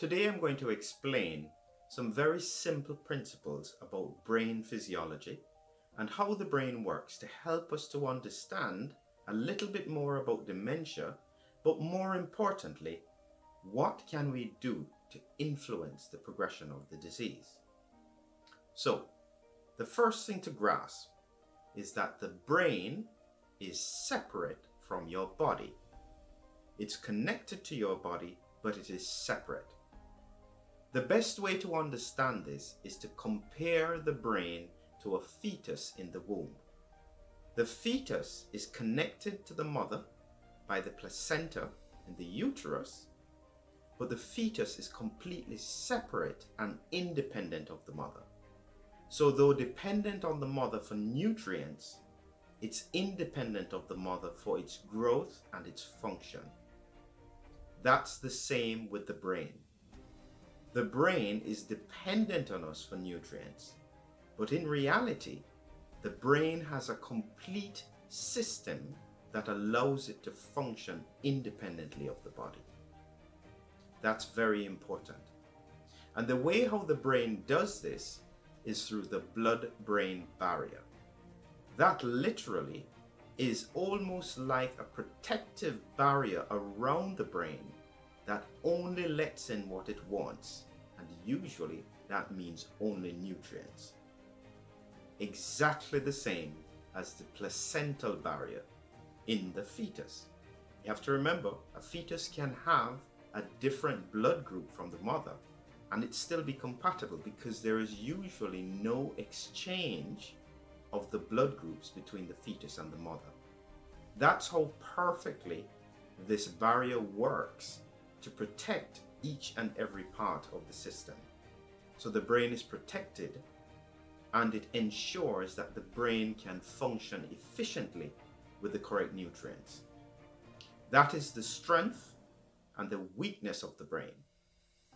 Today I'm going to explain some very simple principles about brain physiology and how the brain works to help us to understand a little bit more about dementia, but more importantly, what can we do to influence the progression of the disease? So, the first thing to grasp is that the brain is separate from your body. It's connected to your body, but it is separate. The best way to understand this is to compare the brain to a fetus in the womb. The fetus is connected to the mother by the placenta and the uterus, but the fetus is completely separate and independent of the mother. So though dependent on the mother for nutrients, it's independent of the mother for its growth and its function. That's the same with the brain. The brain is dependent on us for nutrients, but in reality, the brain has a complete system that allows it to function independently of the body. That's very important. And the way how the brain does this is through the blood-brain barrier. That literally is almost like a protective barrier around the brain that only lets in what it wants, and usually that means only nutrients. Exactly the same as the placental barrier in the fetus. You have to remember, a fetus can have a different blood group from the mother and it still be compatible because there is usually no exchange of the blood groups between the fetus and the mother. That's how perfectly this barrier works to protect each and every part of the system. So the brain is protected and it ensures that the brain can function efficiently with the correct nutrients. That is the strength and the weakness of the brain.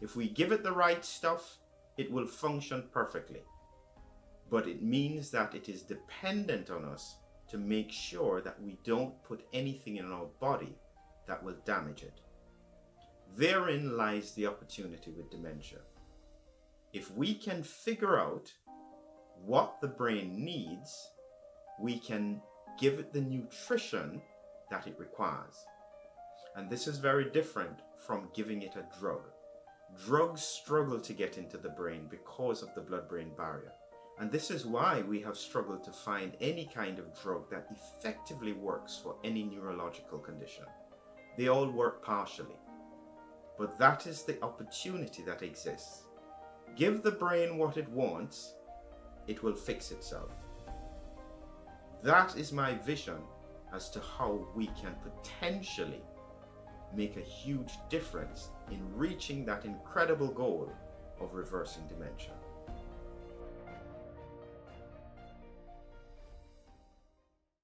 If we give it the right stuff, it will function perfectly. But it means that it is dependent on us to make sure that we don't put anything in our body that will damage it. Therein lies the opportunity with dementia. If we can figure out what the brain needs, we can give it the nutrition that it requires. And this is very different from giving it a drug. Drugs struggle to get into the brain because of the blood-brain barrier. And this is why we have struggled to find any kind of drug that effectively works for any neurological condition. They all work partially. But that is the opportunity that exists. Give the brain what it wants, it will fix itself. That is my vision as to how we can potentially make a huge difference in reaching that incredible goal of reversing dementia.